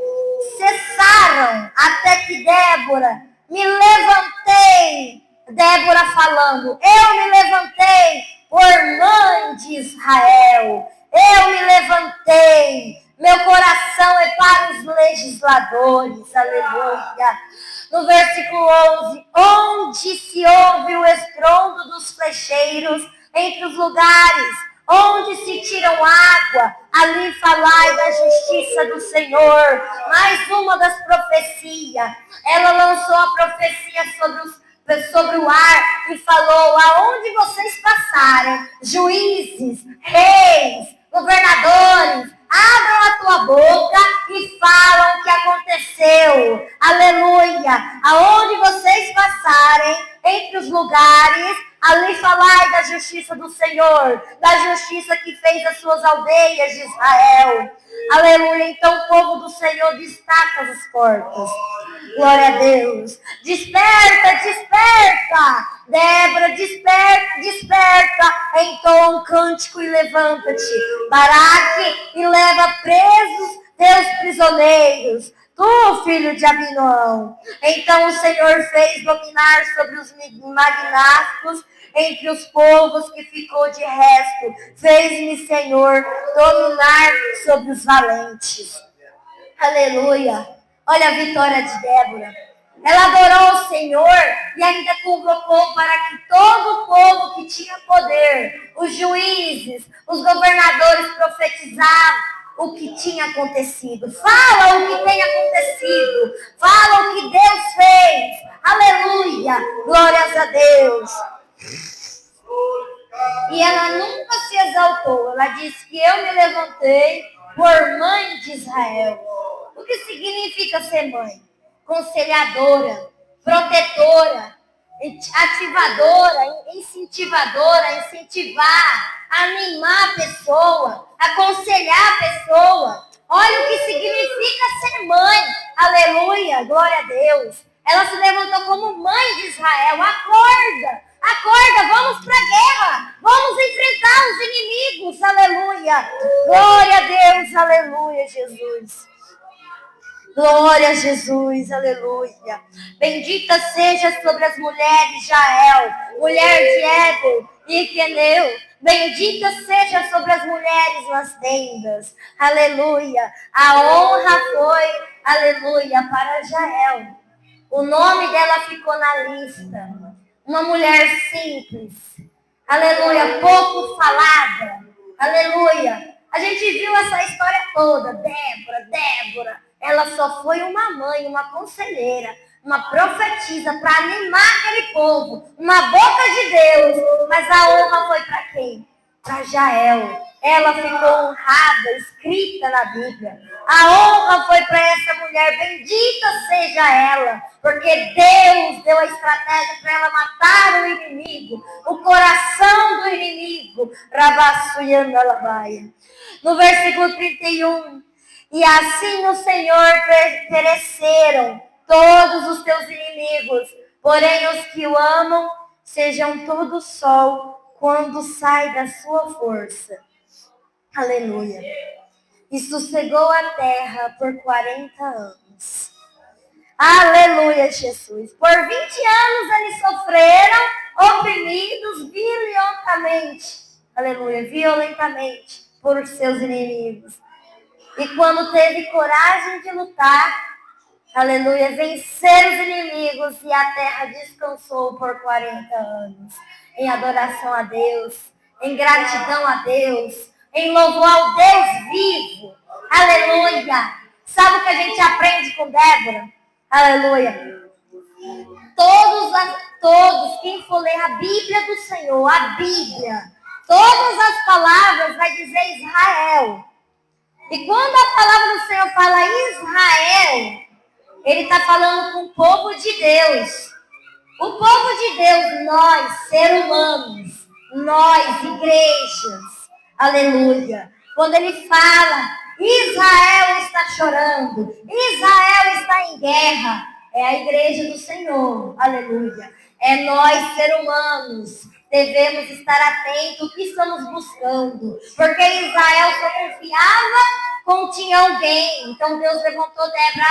Cessaram até que Débora, me levantei. Débora falando, eu me levantei por mãe de Israel. Eu me levantei. Meu coração é para os legisladores. Aleluia. No versículo 11, onde se ouve o estrondo dos flecheiros, entre os lugares onde se tiram água, ali falai da justiça do Senhor. Mais uma das profecias. Ela lançou a profecia sobre o ar e falou, aonde vocês passarem, juízes, reis, governadores, abram a tua boca e falam o que aconteceu. Aleluia. Aonde vocês passarem, entre os lugares, ali falai da justiça do Senhor, da justiça que fez as suas aldeias de Israel. Aleluia. Então o povo do Senhor destaca as portas. Glória a Deus. Desperta, desperta. Débora, desperta, desperta. Entoa um cântico e levanta-te. Baraque, e leva presos teus prisioneiros. Tu, filho de Abinoão. Então o Senhor fez dominar sobre os magnatos entre os povos que ficou de resto. Fez-me, Senhor, dominar sobre os valentes. Aleluia. Olha a vitória de Débora. Ela adorou o Senhor e ainda convocou para que todo o povo que tinha poder, os juízes, os governadores profetizavam o que tinha acontecido. Fala o que tem acontecido. Fala o que Deus fez. Aleluia. Glórias a Deus. E ela nunca se exaltou. Ela disse que eu me levantei por mãe de Israel. O que significa ser mãe? Conselhadora, protetora, ativadora, incentivadora, incentivar, animar a pessoa, aconselhar a pessoa. Olha o que significa ser mãe. Aleluia, glória a Deus. Ela se levantou como mãe de Israel. Acorda, acorda, vamos para a guerra. Vamos enfrentar os inimigos. Aleluia, glória a Deus, aleluia, Jesus. Glória a Jesus, aleluia. Bendita seja sobre as mulheres Jael, mulher de Éber e Queneu. Bendita seja sobre as mulheres nas tendas. Aleluia. A honra foi, aleluia, para Jael. O nome dela ficou na lista. Uma mulher simples. Aleluia, pouco falada. Aleluia. A gente viu essa história toda. Débora. Ela só foi uma mãe, uma conselheira, uma profetisa para animar aquele povo. Uma boca de Deus. Mas a honra foi para quem? Para Jael. Ela ficou honrada, escrita na Bíblia. A honra foi para essa mulher. Bendita seja ela. Porque Deus deu a estratégia para ela matar o inimigo. O coração do inimigo. No versículo 31. E assim o Senhor pereceram todos os teus inimigos. Porém os que o amam sejam todos sol quando sai da sua força. Aleluia. E sossegou a terra por 40 anos. Aleluia, Jesus. Por 20 anos eles sofreram, oprimidos violentamente. Aleluia, violentamente por seus inimigos. E quando teve coragem de lutar, aleluia, vencer os inimigos e a terra descansou por 40 anos. Em adoração a Deus, em gratidão a Deus, em louvor ao Deus vivo. Aleluia. Sabe o que a gente aprende com Débora? Aleluia. Todos, quem for ler a Bíblia do Senhor, a Bíblia, todas as palavras vai dizer Israel. E quando a palavra do Senhor fala Israel, ele está falando com o povo de Deus. O povo de Deus, nós, seres humanos, nós, igrejas, aleluia. Quando ele fala, Israel está chorando, Israel está em guerra, é a igreja do Senhor, aleluia. É nós, seres humanos, devemos estar atentos ao que estamos buscando. Porque Israel só confiava quando tinha alguém. Então Deus levantou Débora,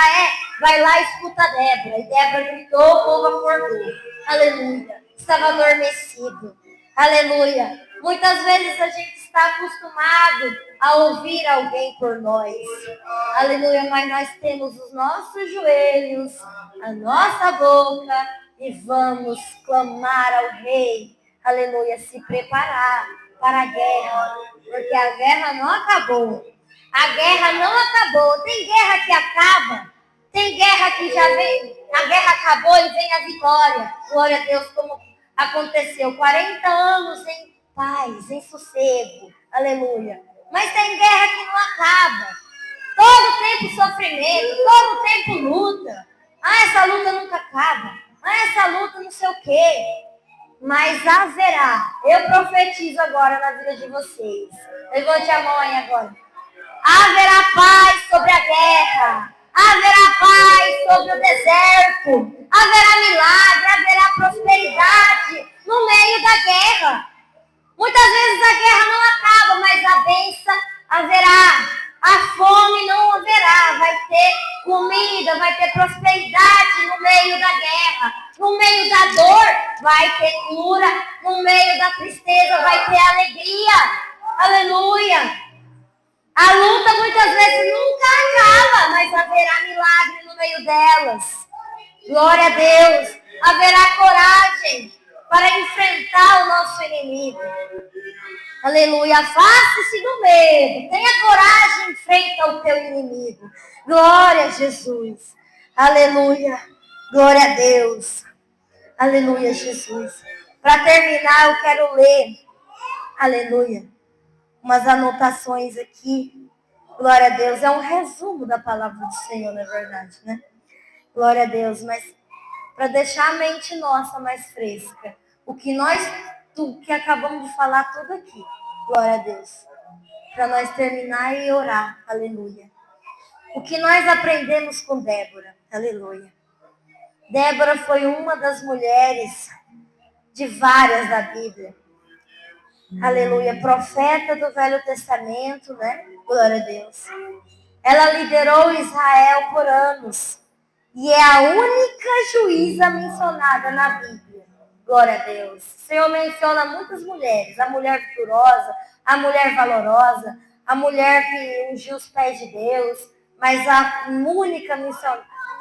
vai lá e escuta Débora. E Débora gritou, o povo acordou. Aleluia. Estava adormecido. Aleluia. Muitas vezes a gente está acostumado a ouvir alguém por nós. Aleluia. Mas nós temos os nossos joelhos, a nossa boca e vamos clamar ao Rei. Aleluia. Se preparar para a guerra. Porque a guerra não acabou. A guerra não acabou. Tem guerra que acaba. Tem guerra que já vem. A guerra acabou e vem a vitória. Glória a Deus, como aconteceu. 40 anos em paz, em sossego. Aleluia. Mas tem guerra que não acaba. Todo tempo sofrimento, todo tempo luta. Essa luta nunca acaba. Essa luta não sei o quê. Mas haverá. Eu profetizo agora na vida de vocês. Levante a mão aí agora. Haverá paz sobre a guerra. Haverá paz sobre o deserto. Haverá milagre, haverá prosperidade no meio da guerra. Muitas vezes a guerra não acaba, mas a bênção haverá. A fome não haverá. Vai ter comida, vai ter prosperidade no meio da guerra. No meio da dor vai ter cura. No meio da tristeza vai ter alegria. Aleluia. A luta muitas vezes nunca acaba, mas haverá milagre no meio delas. Glória a Deus. Haverá coragem para enfrentar o nosso inimigo. Aleluia. Afaste-se do medo. Tenha coragem, enfrenta o teu inimigo. Glória a Jesus. Aleluia. Glória a Deus. Aleluia, Jesus. Para terminar, eu quero ler. Aleluia. Umas anotações aqui. Glória a Deus. É um resumo da palavra do Senhor, na verdade, né? Glória a Deus. Mas para deixar a mente nossa mais fresca. O que que acabamos de falar tudo aqui. Glória a Deus. Para nós terminar e orar. Aleluia. O que nós aprendemos com Débora. Aleluia. Débora foi uma das mulheres de várias da Bíblia. Aleluia. Profeta do Velho Testamento, né? Glória a Deus. Ela liderou Israel por anos. E é a única juíza mencionada na Bíblia. Glória a Deus. O Senhor menciona muitas mulheres. A mulher virtuosa, a mulher valorosa, a mulher que ungiu os pés de Deus. Mas a única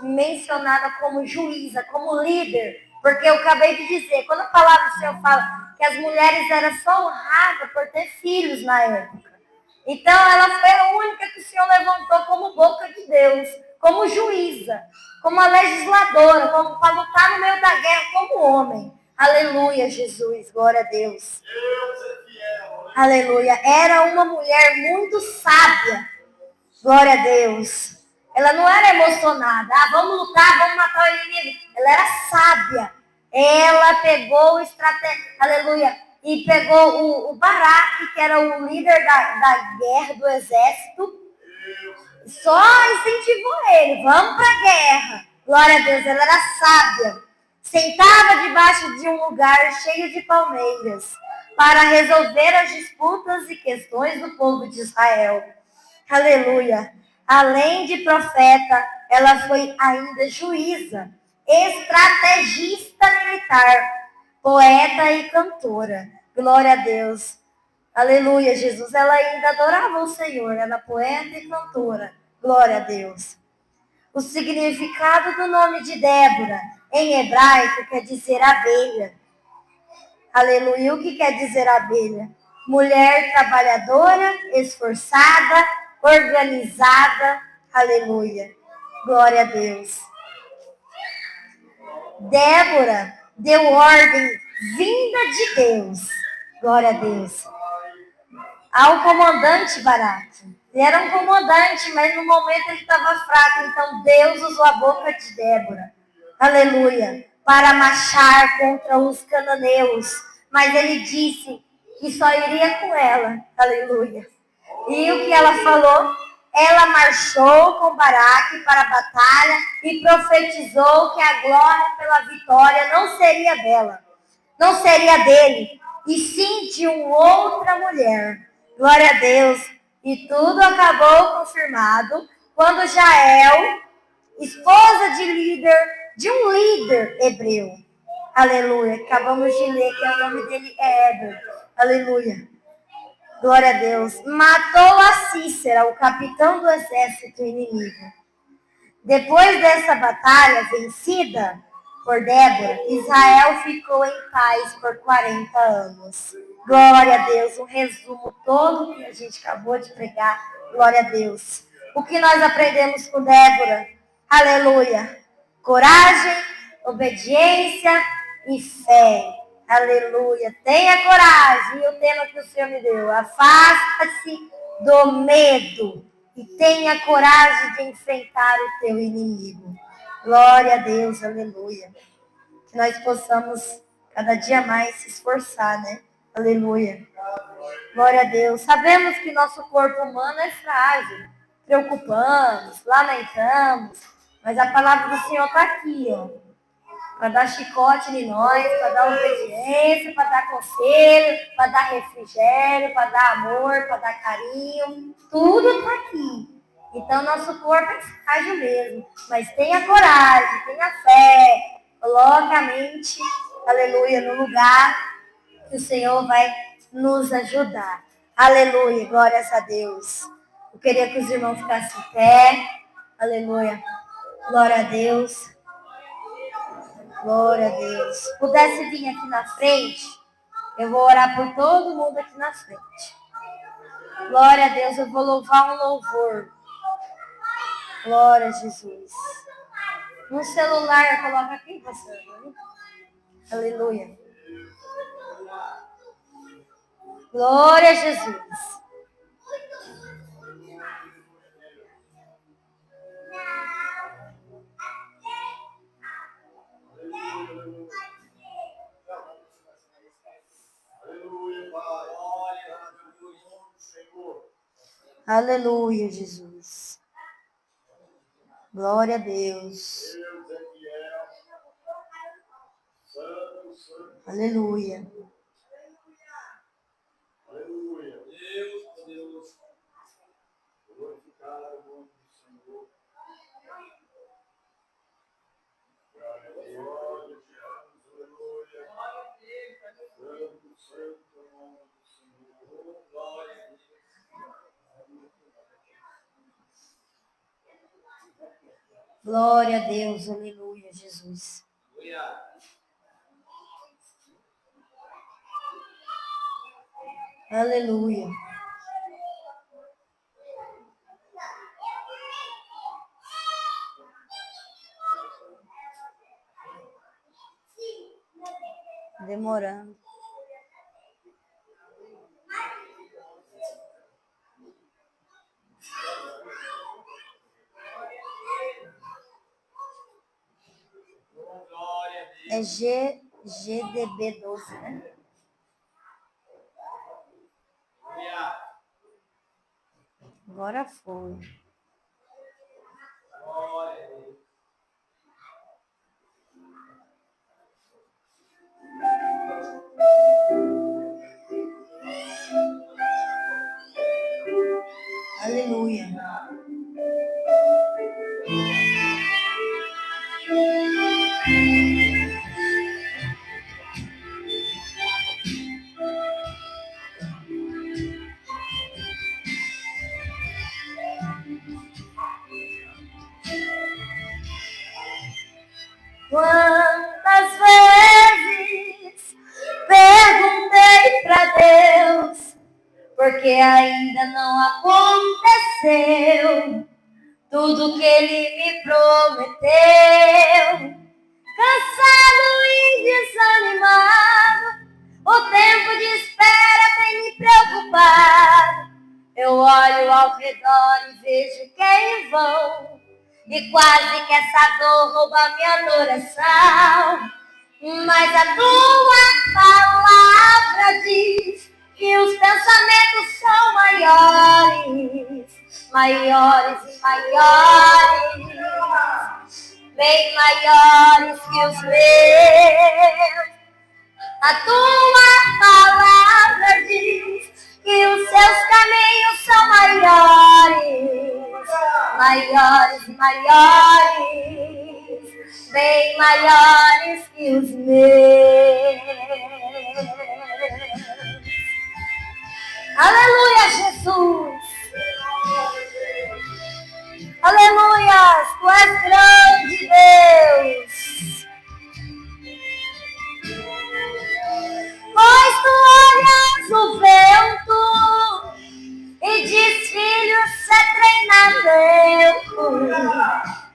mencionada como juíza, como líder. Porque eu acabei de dizer, quando a palavra do Senhor fala que as mulheres eram só honradas por ter filhos na época. Então ela foi a única que o Senhor levantou como boca de Deus, como juíza, como a legisladora, como para lutar no meio da guerra como homem. Aleluia, Jesus, glória a Deus. Aleluia. Era uma mulher muito sábia. Glória a Deus. Ela não era emocionada. Vamos lutar, vamos matar o inimigo. Ela era sábia. Ela pegou o aleluia, e pegou o Baraque, que era o líder da guerra, do exército. Só incentivou ele. Vamos para a guerra. Glória a Deus. Ela era sábia. Sentava debaixo de um lugar cheio de palmeiras para resolver as disputas e questões do povo de Israel. Aleluia. Além de profeta, ela foi ainda juíza, estrategista militar, poeta e cantora. Glória a Deus. Aleluia, Jesus. Ela ainda adorava o Senhor. Ela era poeta e cantora. Glória a Deus. O significado do nome de Débora, em hebraico, quer dizer abelha. Aleluia. O que quer dizer abelha? mulher trabalhadora, esforçada, organizada. Aleluia. Glória a Deus. Débora deu ordem vinda de Deus. Glória a Deus. Ao comandante Baraque. Ele era um comandante, mas no momento ele estava fraco. Então Deus usou a boca de Débora. Aleluia. Para marchar contra os cananeus. Mas ele disse que só iria com ela. Aleluia. E o que ela falou? Ela marchou com Baraque para a batalha e profetizou que a glória pela vitória não seria dela, não seria dele, e sim de uma outra mulher. Glória a Deus. E tudo acabou confirmado quando Jael, esposa de um líder hebreu. Aleluia. Acabamos de ler que o nome dele é Heber. Aleluia. Glória a Deus. Matou a Cícera, o capitão do exército inimigo. Depois dessa batalha vencida por Débora, Israel ficou em paz por 40 anos. Glória a Deus. Um resumo todo que a gente acabou de pregar. Glória a Deus. O que nós aprendemos com Débora? Aleluia. Coragem, obediência e fé. Aleluia. Tenha coragem. E o tema que o Senhor me deu. Afasta-se do medo. E tenha coragem de enfrentar o teu inimigo. Glória a Deus. Aleluia. Que nós possamos cada dia mais se esforçar, né? Aleluia. Glória a Deus. Sabemos que nosso corpo humano é frágil. Preocupamos, lamentamos. Mas a palavra do Senhor está aqui, ó. Para dar chicote em nós, para dar obediência, para dar conselho, para dar refrigério, para dar amor, para dar carinho. Tudo está aqui. Então, nosso corpo é frágil mesmo. Mas tenha coragem, tenha fé. Coloque a mente, aleluia, no lugar que o Senhor vai nos ajudar. Aleluia, glórias a Deus. Eu queria que os irmãos ficassem em pé. Aleluia. Glória a Deus. Glória a Deus. Se pudesse vir aqui na frente, eu vou orar por todo mundo aqui na frente. Glória a Deus, eu vou louvar um louvor. Glória a Jesus. No celular, coloca aqui, pastor. Aleluia. Glória a Jesus. Aleluia, Jesus. Glória a Deus. Aleluia. Aleluia. Deus. Glorificar o nome do Senhor. Glória a Deus. Aleluia. Santo o nome do Senhor. Glória a Deus. Glória a Deus. Aleluia, Jesus. Aleluia. Demorando. É GDB 12, né? Agora foi. Aleluia. porque ainda não aconteceu tudo que Ele me prometeu. Cansado e desanimado, o tempo de espera tem me preocupado. Eu olho ao redor e vejo que é em vão, e quase que essa dor rouba minha adoração. Mas a tua palavra diz que os pensamentos são maiores, maiores e maiores, bem maiores que os meus. A tua palavra diz que os seus caminhos são maiores, maiores e maiores, bem maiores que os meus. Aleluia, Jesus! Aleluia! Tu és grande, Deus! Pois tu olhas o vento e diz, filho, isso é treinamento.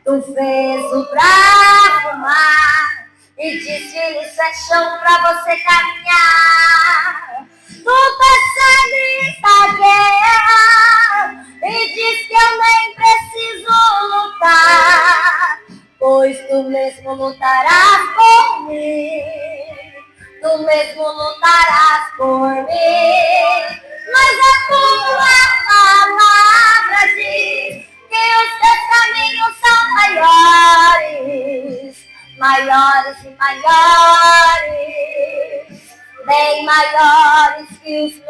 Tu fez o bravo mar e diz, filho, isso é chão pra você caminhar. Tu percebes a guerra e diz que eu nem preciso lutar, pois tu mesmo lutarás por mim. Tu mesmo lutarás por mim. Mas a tua palavra diz que os teus caminhos são maiores, maiores e maiores, bem maiores que os meus.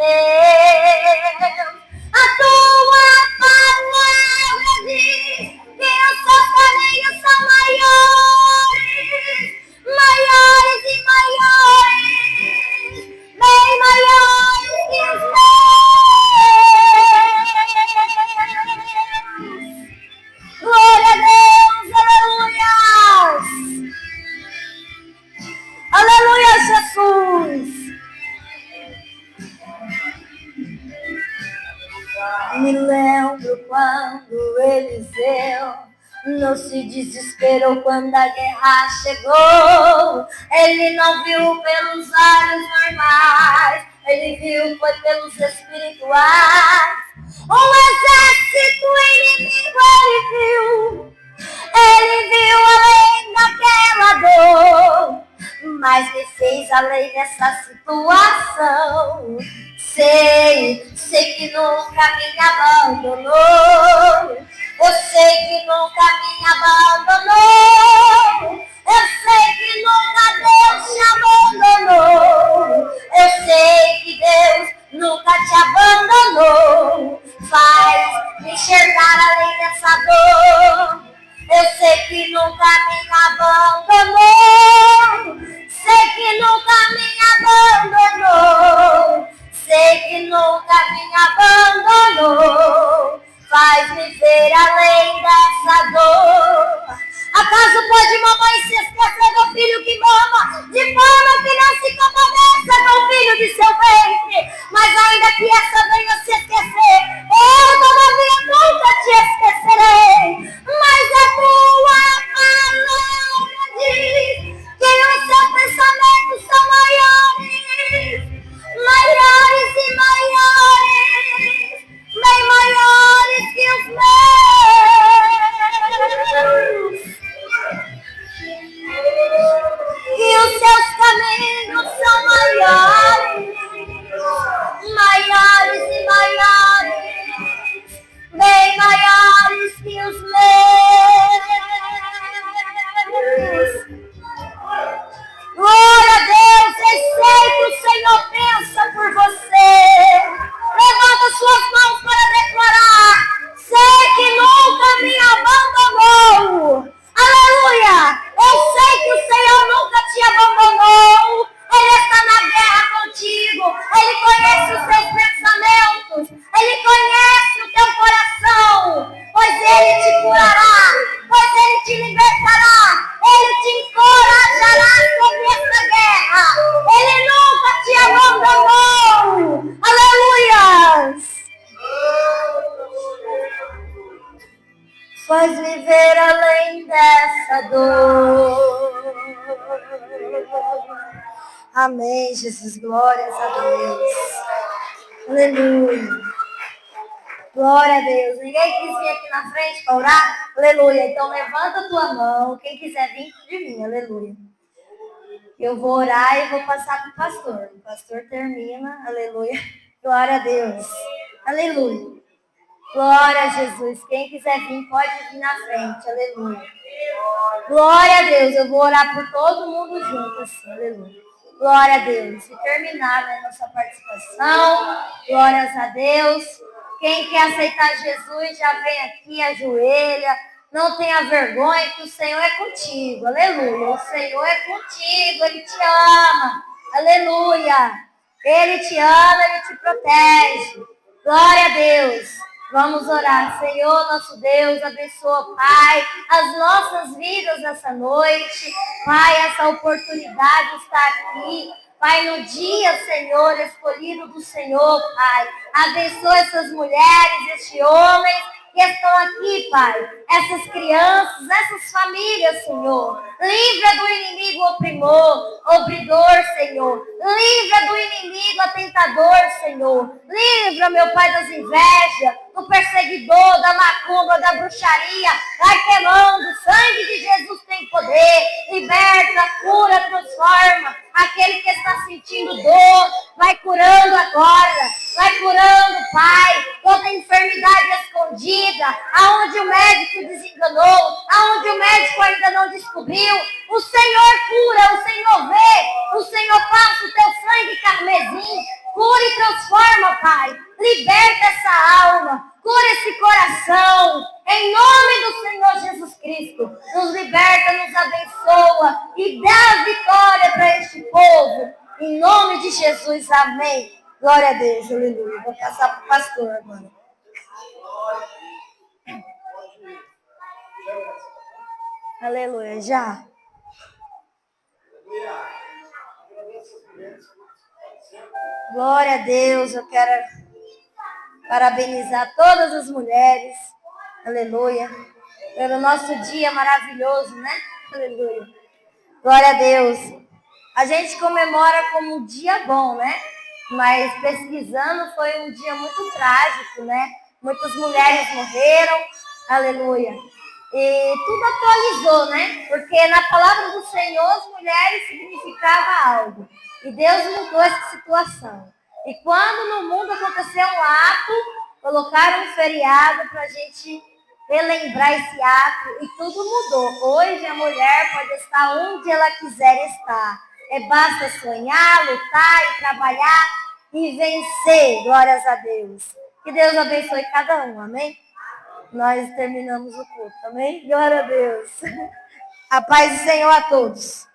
A tua palavra diz que os teus caminhos são maiores, maiores e maiores, bem maiores que os meus. Glória a Deus, aleluia! Aleluia, Jesus! Me lembro quando Eliseu não se desesperou quando a guerra chegou. Ele não viu pelos olhos normais, ele viu foi pelos espirituais. Um exército inimigo ele viu além daquela dor, mas me fez além dessa situação. Sei que nunca me abandonou. Eu sei que nunca me abandonou. Eu sei que nunca Deus te abandonou. Eu sei que Deus nunca te abandonou. Faz me enxergar além dessa dor. Eu sei que nunca me abandonou. Sei que nunca me abandonou. Sei que nunca me abandonou. Faz me ver além dessa dor. Acaso pode mamãe se esquecer do filho que mama, de forma que não se compadeça com o filho de seu ventre? Mas ainda que essa venha se esquecer, eu todavia nunca te esquecerei. Mas a tua palavra diz que os seus pensamentos são maiores, maiores e maiores, bem maiores que os meus. E os seus caminhos são maiores, maiores e maiores, bem maiores que os meus. Glória a Deus, eu sei que o Senhor pensa por você. Levanta suas mãos para declarar: sei que nunca me abandonou. Aleluia! Eu sei que o Senhor nunca te abandonou. Ele está na guerra contigo. Ele conhece os teus pensamentos. Ele conhece o teu coração. Pois Ele te curará. Pois Ele te libertará. Ele te encorajará sobre essa guerra. Ele nunca te abandonou. Aleluia! Jesus. Glórias a Deus. Aleluia. Glória a Deus. Ninguém quis vir aqui na frente para orar? Aleluia. Então levanta a tua mão. Quem quiser vir de mim. Aleluia. Eu vou orar e vou passar para o pastor. O pastor termina. Aleluia. Glória a Deus. Aleluia. Glória a Jesus. Quem quiser vir, pode vir na frente. Aleluia. Glória a Deus. Eu vou orar por todo mundo junto assim. Aleluia. Glória a Deus. E terminar a nossa participação. Glórias a Deus. Quem quer aceitar Jesus, já vem aqui, ajoelha. Não tenha vergonha que o Senhor é contigo. Aleluia. O Senhor é contigo. Ele te ama. Aleluia. Ele te ama, Ele te protege. Glória a Deus. Vamos orar. Senhor, nosso Deus, abençoa, Pai, as nossas vidas nessa noite. Pai, essa oportunidade de estar aqui. Pai, no dia, Senhor, escolhido do Senhor, Pai. Abençoa essas mulheres, estes homens que estão aqui, Pai. Essas crianças, essas famílias, Senhor. Livra do inimigo oprimor, Senhor. Livra do inimigo atentador, Senhor. Livra, meu Pai, das invejas, do perseguidor, da macumba, da bruxaria. Vai queimando, o sangue de Jesus tem poder. Liberta, cura, transforma. Aquele que está sentindo dor, vai curando agora. Vai curando, Pai, toda enfermidade escondida, aonde o médico desenganou, aonde o médico ainda não descobriu. O Senhor cura, o Senhor vê, o Senhor passa o teu sangue carmesim. Cura e transforma, Pai. Liberta essa alma, cura esse coração. Em nome do Senhor Jesus Cristo, nos liberta, nos abençoa e dá vitória para este povo. Em nome de Jesus, amém. Glória a Deus, aleluia. Vou passar para o pastor agora. Aleluia, já. Glória a Deus, eu quero parabenizar todas as mulheres, aleluia, pelo nosso dia maravilhoso, né? Aleluia. Glória a Deus. A gente comemora como um dia bom, né? Mas pesquisando foi um dia muito trágico, né? Muitas mulheres morreram, aleluia. E tudo atualizou, né? Porque na palavra do Senhor as mulheres significava algo. E Deus mudou essa situação. E quando no mundo aconteceu um ato, colocaram um feriado para a gente relembrar esse ato e tudo mudou. Hoje a mulher pode estar onde ela quiser estar. Basta sonhar, lutar e trabalhar e vencer. Glórias a Deus. Que Deus abençoe cada um, amém? Nós terminamos o culto, amém? Glória a Deus. A paz do Senhor a todos.